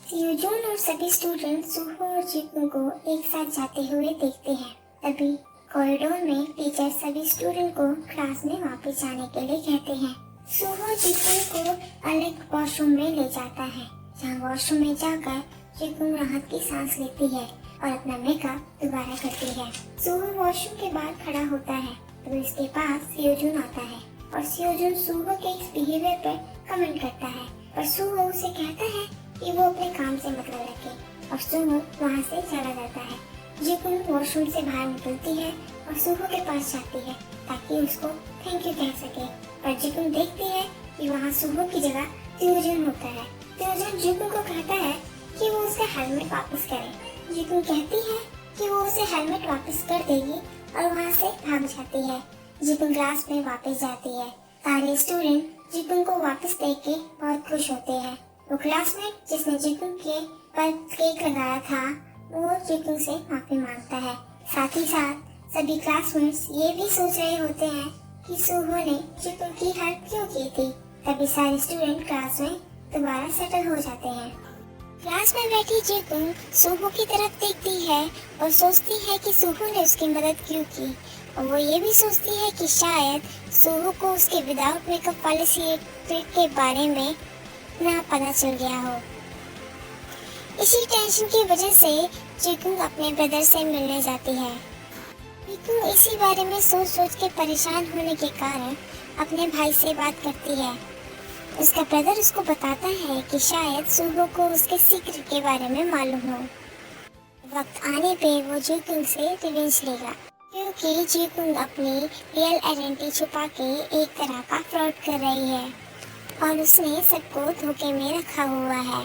सियोजून और सभी स्टूडेंट सुहो और जिकुन को एक साथ जाते हुए देखते हैं। तभी कॉरिडोर में टीचर सभी स्टूडेंट को क्लास में वापस जाने के लिए कहते हैं। सुहो जिकुन को अलग वॉशरूम में ले जाता है, जहाँ वॉशरूम में जाकर जिकुन राहत की सांस लेती है और अपना मेकअप दोबारा करती है। सुहो वॉशरूम के बाहर खड़ा होता है, तभी उसके पास सियोजून आता है और सियोजून सुहो के इस बिहेवियर पर कमेंट करता है, पर सुहो उसे कहता है कि वो अपने काम से मतलब रखे और सुहो वहाँ से चला जाता है। जिकुन वॉशरूम से बाहर निकलती है और सुहो के पास जाती है ताकि उसको थैंक यू कह सके, पर जिकुन देखती है कि वहाँ सुहो की जगह सियोजून होता है। सियोजून जिकुन को कहता है कि वो उसका हेलमेट वापस करे। जिकुन कहती है कि वो उसे हेलमेट वापस कर देगी और वहाँ से भाग जाती है। जिकुन क्लास में वापस जाती है। सारे स्टूडेंट जिकुन को वापस देख के बहुत खुश होते हैं। वो क्लासमेट जिसने जिकुन के पर केक लगाया था, वो जिकुन से माफी मांगता है। साथ ही साथ सभी क्लासमेट्स ये भी सोच रहे होते हैं कि सुहो ने जिकुन की हेल्प क्यों की थी। तभी सारे स्टूडेंट क्लास में दोबारा सेटल हो जाते हैं। क्लास में बैठी जिकुन सुहो की तरफ देखती है और सोचती है कि सुहो ने उसकी मदद क्यों की, और वो ये भी सोचती है कि शायद सुहो को उसके विदाउट मेकअप वाले सीक्रेट के बारे में ना पता चल गया हो। इसी टेंशन की वजह से जिकुन अपने ब्रदर से मिलने जाती है। जिकुन इसी बारे में सोच सोच के परेशान होने के कारण अपने भाई से बात करती है। उसका ब्रदर उसको बताता है कि शायद सुहो को उसके सीक्रेट के बारे में मालूम हो। वक्त आने पे वो जिकुन से रिवेंज लेगा, क्योंकि जिकुन अपनी रियल आइडेंटिटी छुपा के एक तरह का फ्रॉड कर रही है और उसने सबको धोखे में रखा हुआ है।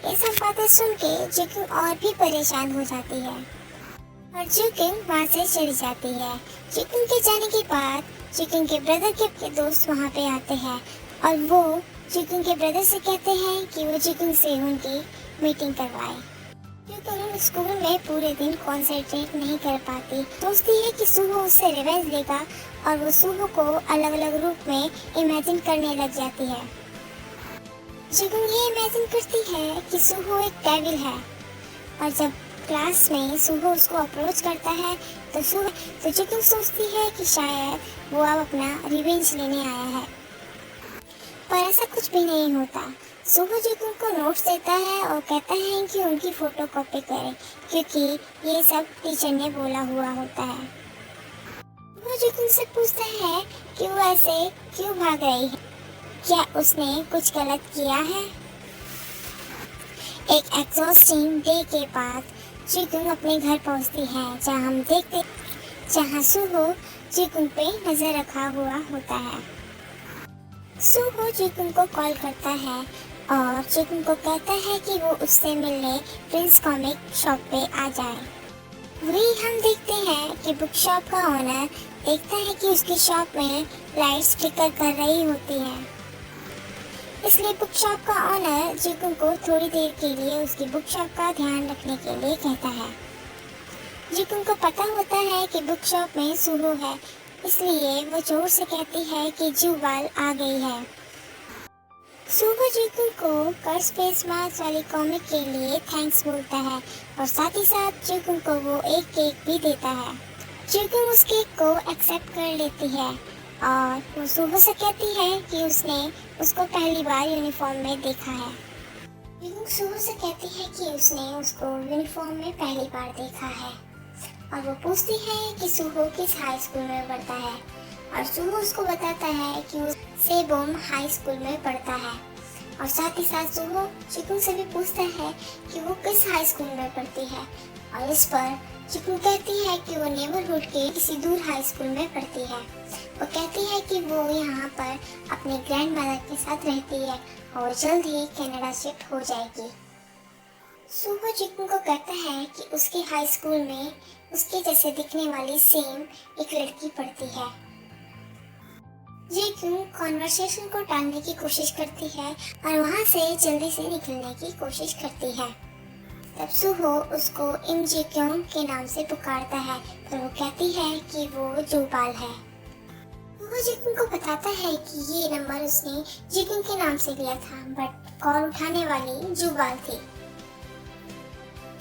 ये सब बातें सुन के जिकुन और भी परेशान हो जाती है और जिकुन वहाँ से चली जाती है। जिकुन के जाने के बाद जिकुन के ब्रदर के दोस्त वहाँ पे आते हैं और वो जिकुन के ब्रदर से कहते हैं कि वो जिकुन से उनकी मीटिंग करवाए। जिकुन स्कूल में पूरे दिन कॉन्सेंट्रेट नहीं कर पाती, सोचती है कि सुहो उससे रिवेंज लेगा और वो सुहो को अलग अलग रूप में इमेजिन करने लग जाती है। जिकुन ये इमेजिन करती है कि सुहो एक डेविल है और जब क्लास में सुहो उसको अप्रोच करता है तो जिकुन सोचती है कि शायद वो अब अपना रिवेंज लेने आया है, पर ऐसा कुछ भी नहीं होता। सुहो जिकुन को नोट्स देता है और कहता है कि उनकी फोटो कॉपी करें, क्योंकि ये सब टीचर ने बोला हुआ होता है। वो जिकुन से पूछता है कि वो ऐसे क्यों भाग रही है, क्या उसने कुछ गलत किया है। एक एग्जॉस्टिंग डे के बाद जिकुन अपने घर पहुंचती है, जहां सुहो जिकुन पे नजर रखा हुआ होता है। सुहो जिकुन को कॉल करता है और जिकुन को कहता है कि वो उससे मिलने प्रिंस कॉमिक शॉप पे आ जाए। वही हम देखते हैं कि बुक शॉप का ओनर देखता है कि उसकी शॉप में लाइट्स फ्लिकर कर रही होती हैं, इसलिए बुक शॉप का ओनर जिकुन को थोड़ी देर के लिए उसकी बुक शॉप का ध्यान रखने के लिए कहता है। जिकुन को पता होता है कि बुक शॉप में सुहो है, इसलिए वो जोर से कहती है कि जुबाल आ गई है। सुहो जिकुन को कर्स फेस मास्क वाली कॉमिक के लिए थैंक्स बोलता है और साथ ही साथ जिकुन को वो एक केक भी देता है। जिकुन उस केक को एक्सेप्ट कर लेती है और वो सुहो से कहती है कि उसने उसको पहली बार यूनिफॉर्म में देखा है। जिकुन सुहो से कहती है कि उसने उसको यूनिफॉर्म में पहली बार देखा है और वो पूछती है कि सुहो किस हाई स्कूल में पढ़ता है और सुहो उसको बताता है कि वो सेबोम हाई स्कूल में पढ़ता है और साथ ही साथ सुहो जिकुन से भी पूछता है कि वो किस हाई स्कूल में पढ़ती है और इस पर जिकुन कहती है कि वो नेबरहुड के किसी दूर हाई स्कूल में पढ़ती है। वो कहती है कि वो यहाँ पर अपने ग्रैंड मदर के साथ रहती है और जल्द ही कनाडा शिफ्ट हो जाएगी। सुहो जिकुन को कहता है कि उसके हाई स्कूल में उसके जैसे दिखने वाली सेम एक लड़की पढ़ती है। जिकुन कॉन्वर्सेशन को टालने की कोशिश करती है और वहाँ से जल्दी से निकलने की कोशिश करती है। तब सुहो उसको इम जिक्योंग के नाम से पुकारता है, पर वो कहती है कि वो जुबाल है। वो जिकुन को बताता है कि ये नंबर उसने जिकुन के नाम से लिया था, बट कॉल उठाने वाली जुबाल थी।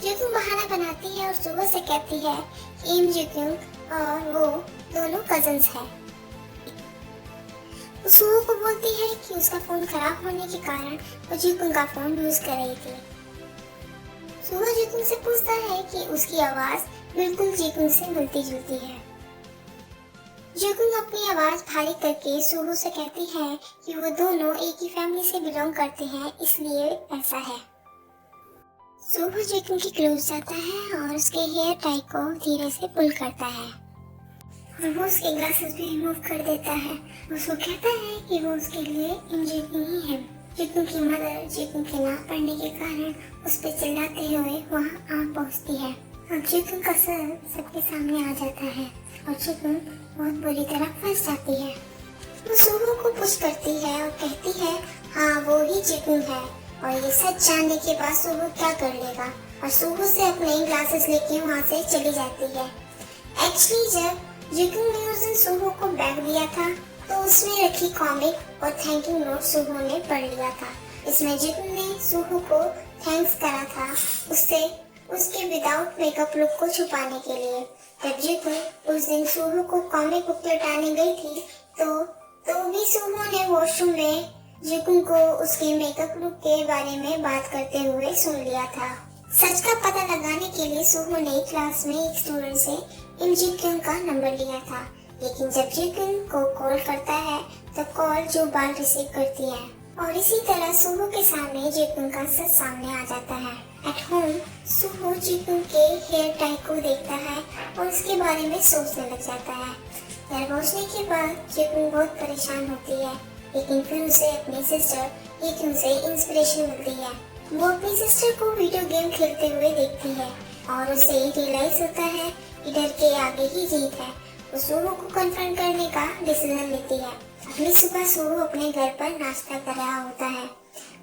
जिकुंग बहाना बनाती है और सुहो से कहती है कि इम जिकुंग और वो दोनों कजिन्स हैं। वो सुहो को बोलती है कि उसका फोन खराब होने के कारण वो जिकुंग का फोन यूज कर रही थी। सुहो जिकुंग से पूछता है कि उसकी आवाज बिल्कुल जिकुंग से मिलती जुलती है। जिकुंग अपनी आवाज भारी करके सुहो से कहती है कि वो दोनों एक ही फैमिली से बिलोंग करते हैं, इसलिए ऐसा है। सुहो जिकुंग के क्लोज जाता है और उसके हेयर टाई को धीरे से पुल करता है और वो उसके ग्लासेस भी रिमूव कर देता है। उसको कहता है कि वो उसके लिए इंजीनियर ही है। जिकुंग की मदर जिकुंग के ना पढ़ने के कारण उस पर चिल्लाते हुए वहाँ आ पहुँचती है। अब जिकुंग का सर सबके सामने आ जाता है और जिकुंग बहुत बुरी तरह फंस जाती है। वो सुहो को पुश करती है और कहती है हाँ वो ही जिकुंग है, और ये सच जानने के बाद सुहो क्या कर लेगा, और सुहो से अपने ग्लासेस लेके वहाँ से चली जाती है। एक्चुअली जब जिकुंग ने उस दिन सुहो को बैग दिया था तो उसमें रखी कॉमिक और थैंकिंग नोट सुहो ने पढ़ लिया था। इसमें जिकुंग ने सुहो को थैंक्स करा था उसके विदाउट मेकअप लुक को छुपाने के लिए। जब जिकुंग उस दिन सुहो को कॉमिक बुक लौटाने गई थी तो भी सुहो ने वॉशरूम में जिकुंग को उसके मेकअप लुक के बारे में बात करते हुए सुन लिया था। सच का पता लगाने के लिए सुहो ने क्लास में एक स्टूडेंट से इम जिकुंग का नंबर लिया था, लेकिन जब जिकुंग को कॉल करता है तो कॉल जो बाल रिसीव करती है, और इसी तरह सुहो के सामने जिकुंग का सच सामने आ जाता है। एट होम सुहो जिकुंग के हेयर टाई को देखता है और उसके बारे में सोचने लग जाता है। घर पहुंचने के बाद जिकुंग बहुत परेशान होती है, लेकिन फिर उसे अपनी सिस्टर यिक्यून से इंस्पिरेशन मिलती है। वो अपनी सिस्टर को वीडियो गेम खेलते हुए देखती है और उसे रियलाइज होता है कि डर के आगे ही जीत है। वो सुहो को कन्फ्रंट करने का डिसीजन लेती है। अगली सुबह सुहो अपने घर पर नाश्ता कर रहा होता है,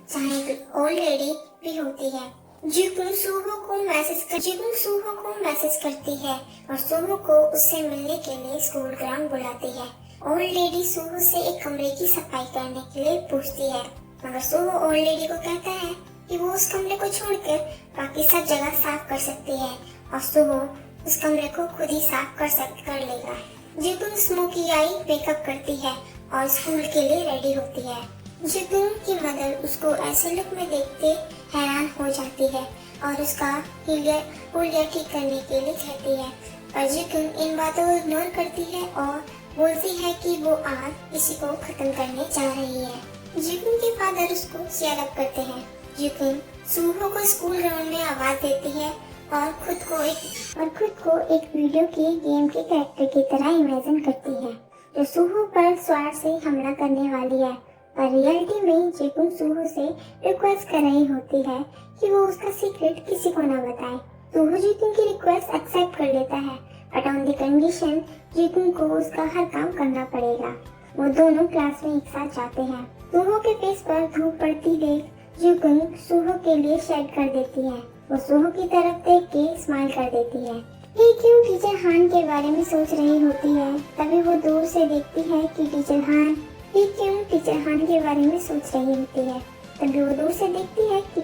जहाँ एक ओल्ड लेडी भी होती है। जिकुंग सुहो को मैसेज करती है और सुहो को उससे मिलने के लिए स्कूल ग्राउंड बुलाती है। ओल्ड लेडी सुहो से एक कमरे की सफाई करने के लिए पूछती है, मगर सुहो ओल्ड लेडी को कहता है कि वो उस कमरे को छोड़कर बाकी सब जगह साफ कर सकती है और सुहो उस कमरे को खुद ही साफ कर लेगा। जिकुंग स्मोकी आई मेकअप करती है और स्कूल के लिए रेडी होती है। जिकुंग की मदर उसको ऐसे लुक में देखते हैरान हो जाती है और उसका हुलिया ठीक करने के लिए कहती है, पर जिकुंग इन बातों को इग्नोर करती है और बोलती है कि वो आज इसी को खत्म करने जा रही है। जिकुंग के फादर उसको चीयर अप करते हैं। जिकुंग सुहो को स्कूल ग्राउंड में आवाज देती है और खुद को एक वीडियो के गेम के कैरेक्टर की तरह इमेजिन करती है, जो सुहो पर स्वार से हमला करने वाली है। पर रियलिटी में जिकुंग सुहो से रिक्वेस्ट कर रही होती है कि वो उसका सीक्रेट किसी को न बताए। सुहो जिकुंग की रिक्वेस्ट एक्सेप्ट कर लेता है, बट ऑन द कंडीशन जिकुंग को उसका हर काम करना पड़ेगा। वो दोनों क्लास में एक साथ जाते हैं। सुहो के फेस पर धूप पड़ती देख जिकुंग सुहो के लिए शेड कर देती है। वो सुहो की तरफ देख के स्माइल कर देती है। ये क्यों टीचर हान के बारे में सोच रही होती है, तभी वो दूर से देखती है कि टीचर हान के बारे में सोच रही होती है। तभी वो दूर से देखती है कि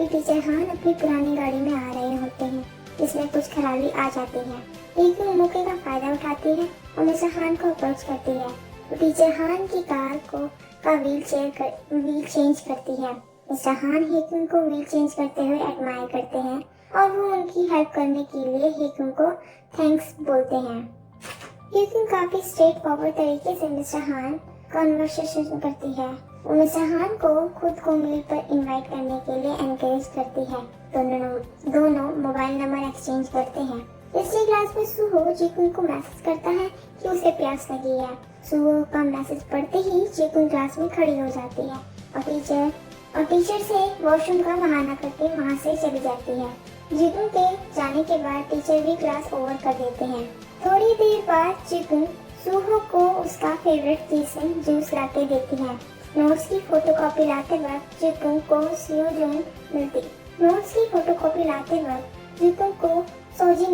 टीचर हान अपनी पुरानी गाड़ी में आ रहे होते हैं, जिसमें कुछ खराबी आ जाती है। यिक्यून मौके का फायदा उठाती है और मिस्टर हान को अप्रोच करती है। वो टीचर हान की कार का व्हील चेंज करती है। मिस्टर हान यिक्यून को व्हील चेंज करते हुए एडमायर करते हैं और वो उनकी हेल्प करने के लिए यिक्यून को थैंक्स बोलते हैं। यिक्यून काफी स्ट्रेट फॉरवर्ड तरीके से मिस्टर हान कन्वर्सेशन करती है। वो मिस्टर हान को खुद को मील पर इनवाइट करने के लिए एनकरेज करती है। दोनों मोबाइल नंबर एक्सचेंज करते हैं। तीसरी क्लास में सुहो जिकुंग को मैसेज करता है कि उसे प्यास लगी है। सुहो का मैसेज पढ़ते ही जिकुंग क्लास में खड़ी हो जाती है और टीचर से वॉशरूम का बहाना करके वहाँ से चली जाती है। जिकुंग के जाने के बाद टीचर भी क्लास ओवर कर देते हैं। थोड़ी देर बाद जिकुंग सुहो को उसका फेवरेट कीसन जूस लाके देती है। नोट्स की फोटोकॉपी लाते वक्त जिकुंग को सोजिन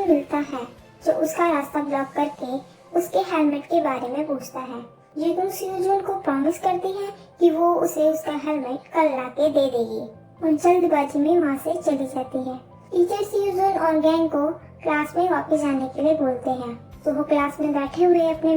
मिलता है, जो उसका रास्ता ब्लॉक करके उसके हेलमेट के बारे में पूछता है। जिकुंग सियोजून को प्रॉमिस करती है कि वो उसे उसका हेलमेट कल लाके दे देगी। और जल्दबाजी में वहाँ से चली जाती है। टीचर सियोजून और गैंग को क्लास में वापस जाने के लिए बोलते हैं। तो वो क्लास में बैठे हुए अपने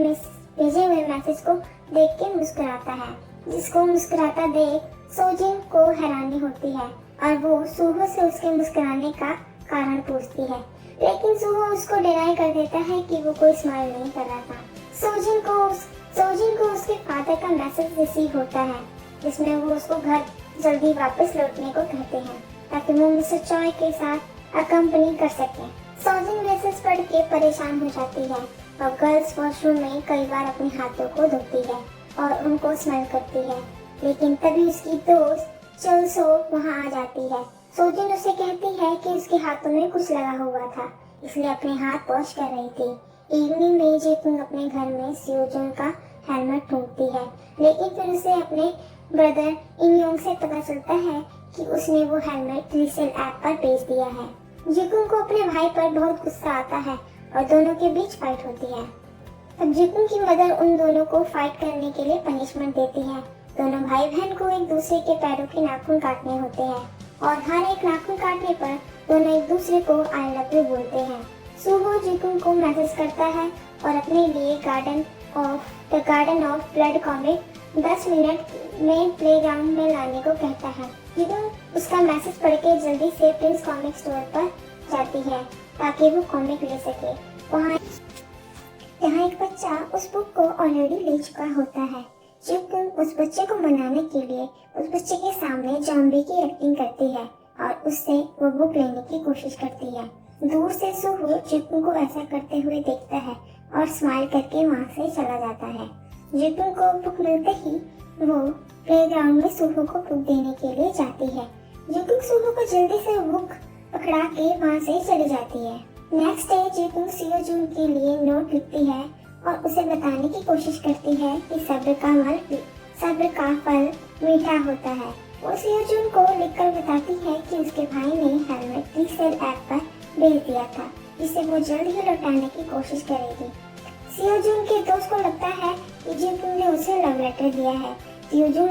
भेजे हुए मैसेज को देख के मुस्कुराता है, जिसको मुस्कुराता देख सोजिन को हैरानी होती है और वो सूहो से उसके मुस्कुराने का कारण पूछती है, लेकिन सूहो उसको डिनाई कर देता है कि वो कोई स्माइल नहीं कर रहा था। सोजिन को उसके फादर का मैसेज रिसीव होता है, जिसमें वो उसको घर जल्दी वापस लौटने को कहते हैं ताकि वो मिस्टर चॉय के साथ अकम्पनी कर सके। सोजिन मैसेज पढ़ के परेशान हो जाती है और गर्ल्स वॉशरूम में कई बार अपने हाथों को धोती है और उनको स्मेल करती है, लेकिन तभी उसकी दोस्त चलसो वहाँ आ जाती है। सोजिन उसे कहती है कि उसके हाथों में कुछ लगा हुआ था, इसलिए अपने हाथ वॉश कर रही थी। इवनिंग में जेकुंग अपने घर में सियोजून का हेलमेट ढूंढती है, लेकिन फिर उसे अपने ब्रदर इनयोंग से पता चलता है कि उसने वो हेलमेट रीसेल ऐप पर बेच दिया है। जेकुंग को अपने भाई पर बहुत गुस्सा आता है और दोनों के बीच फाइट होती है। तब जेकुंग की मदर उन दोनों को फाइट करने के लिए पनिशमेंट देती है। दोनों भाई बहन को एक दूसरे के पैरों के नाखून काटने होते हैं और हर एक नाखून काटने पर दोनों एक दूसरे को आई लव यू बोलते हैं। सूहो जेकुंग को मैसेज करता है और अपने लिए garden of blood comic 10 minute में प्लेग्राउंड में लाने को कहता है। जेकुंग उसका मैसेज पढ़ के जल्दी से प्रिंस कॉमिक स्टोर पर जाती है ताकि वो कॉमिक ले सके। वहाँ जहाँ एक बच्चा उस बुक को ऑलरेडी ले चुका होता है। जेकुंग उस बच्चे को मनाने के लिए उस बच्चे के सामने जॉम्बी की एक्टिंग करती है और उससे वो बुक लेने की कोशिश करती है। दूर से सूहो जेकुंग को ऐसा करते हुए देखता है और स्माइल करके वहाँ से चला जाता है। जेकुंग को बुक मिलते ही वो प्लेग्राउंड में सूहो को बुक देने के लिए जाती है। जेकुंग सूहो को जल्दी से बुक पकड़ा के वहाँ से चली जाती है। नेक्स्ट डे जेकुंग सियोजून के लिए नोट लिखती है और उसे बताने की कोशिश करती है कि सब्र का फल मीठा होता है। वो सियोजून को लिखकर बताती है कि उसके भाई ने हेलमेट रीसेल ऐप पर बेच दिया था, जिसे वो जल्द ही लौटाने की कोशिश करेगी। सियोजून के दोस्त को लगता है कि जेकुंग ने उसे लव लेटर दिया है। सियोजून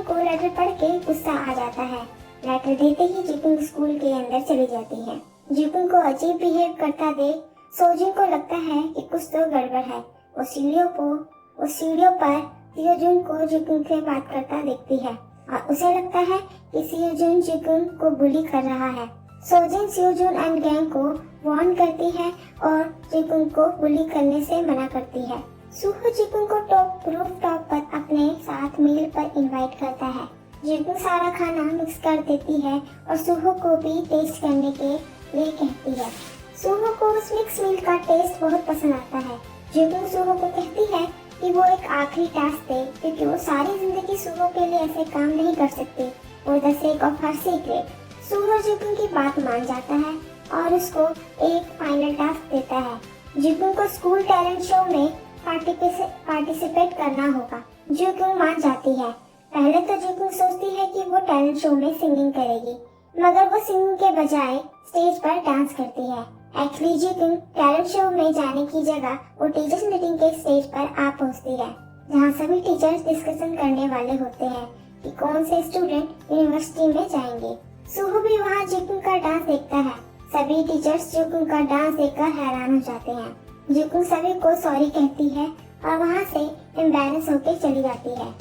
को लेटर पढ़ के गुस्सा आ जाता है। लेटर देते ही जेकुंग स्कूल के अंदर चली जाती है। जेकुंग को अजीब बिहेव करता देख सोजिन को लगता है कि कुछ तो गड़बड़ है। वो सीढ़ियों पर सियोजून को जेकुंग से बात करता देखती है और उसे लगता है कि सियोजून जेकुंग को बुली कर रहा है। सोजिन सियोजून एंड गैंग को वार्न करती है और जेकुंग को बुली करने से मना करती है। सूहो जेकुंग को रूफटॉप पर अपने साथ मील पर इनवाइट करता है। जेकुंग सारा खाना मिक्स कर देती है और सूहो को भी टेस्ट करने के लिए कहती है। सूहो को उस मिक्स मील का टेस्ट बहुत पसंद आता है। जेकुंग सूहो को कहती है कि वो एक आखिरी टास्क दे, क्योंकि वो सारी जिंदगी सूहो के लिए ऐसे काम नहीं कर सकती। वो the sake of her secret. Suho Jaekyung की बात मान जाता है और उसको एक फाइनल टास्क देता है। जेकुंग को स्कूल टैलेंट शो में पार्टिसिपेट करना होगा। जेकुंग मान जाती है। पहले तो जेकुंग सोचती है कि वो टैलेंट शो में सिंगिंग करेगी, मगर वो सिंगिंग के बजाय स्टेज पर डांस करती है। एक्चुअली जेकुंग टैलेंट शो में जाने की जगह वो टीचर्स मीटिंग के स्टेज पर आ पहुंचती है, जहां सभी टीचर्स डिस्कशन करने वाले होते हैं कि कौन से स्टूडेंट यूनिवर्सिटी में जाएंगे। सूहो भी वहाँ जेकुंग का डांस देखता है। सभी टीचर्स जेकुंग का डांस देखकर हैरान हो जाते हैं। जेकुंग सभी को सॉरी कहती है और वहाँ से एम्बैरेस होकर चली जाती है।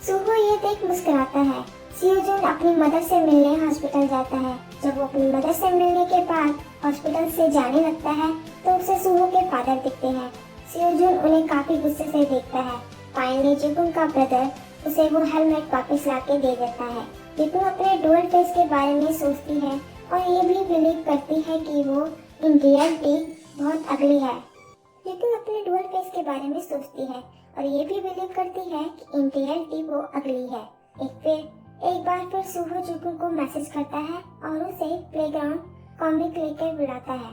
सूहो ये देख मुस्कुराता है। सियोजून अपनी मदर से मिलने हॉस्पिटल जाता है। जब वो अपनी मदर से मिलने के बाद हॉस्पिटल से जाने लगता है तो उसे सूहो के फादर दिखते हैं। सियोजून उन्हें काफी गुस्से से देखता है। फाइनली जेकुंग का ब्रदर उसे वो हेलमेट वापस लाके दे देता है। जेकुंग अपने डुअल फेस के बारे में सोचती है और ये भी बिलीव करती है कि वो इन रियलिटी बहुत अगली है। जेकुंग अपने डुअल फेस के बारे में सोचती है और ये भी बिलीव करती है कि इन रियलिटी वो अगली है। एक बार फिर सूहो जेकुंग को मैसेज करता है और उसे प्लेग्राउंड कॉमिक लेकर बुलाता है।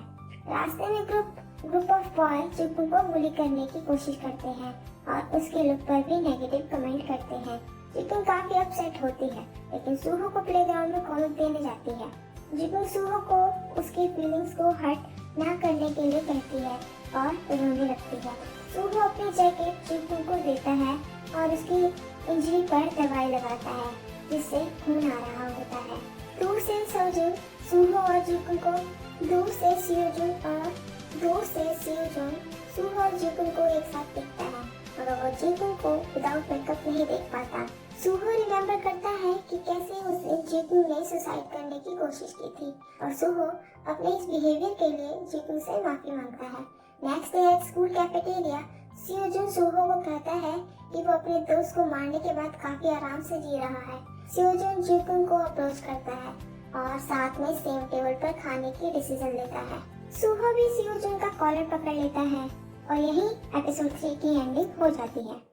रास्ते में ग्रुप ऑफ बॉय जेकुंग को बुली करने की कोशिश करते हैं और उसके लुक पर भी नेगेटिव कमेंट करते हैं। जेकुंग काफी अपसेट होती है, लेकिन सूहो को प्लेग्राउंड में कॉमिक देने जाती है। जेकुंग सूहो को उसकी फीलिंग्स को हर्ट ना करने के लिए कहती है और रोने लगती है। सूहो अपनी जैकेट जेकुंग को देता है और उसकी इंजरी पर दवाई लगाता है। जिससे खून आ रहा होता है। दूर से सोजुन सुहो और जिकुन को दूर से सियोजुन सुहो और जिकुन को एक साथ देखता है और वो जिकुन को विदाउट मेकअप नहीं देख पाता। सुहो रिमेम्बर करता है कि कैसे उसने जिकुन ने सुसाइड करने की कोशिश की थी और सुहो अपने इस बिहेवियर के लिए जिकुन से माफी मांगता है। Next day at school cafeteria Seojun Suho को कहता है कि वो अपने दोस्त को मारने के बाद काफी आराम से जी रहा है। सियोजुन जिकुन को अप्रोच करता है और साथ में सेम टेबल पर खाने की डिसीजन लेता है। सुहो भी सियोजुन का कॉलर पकड़ लेता है और यही एपिसोड 3 की एंडिंग हो जाती है।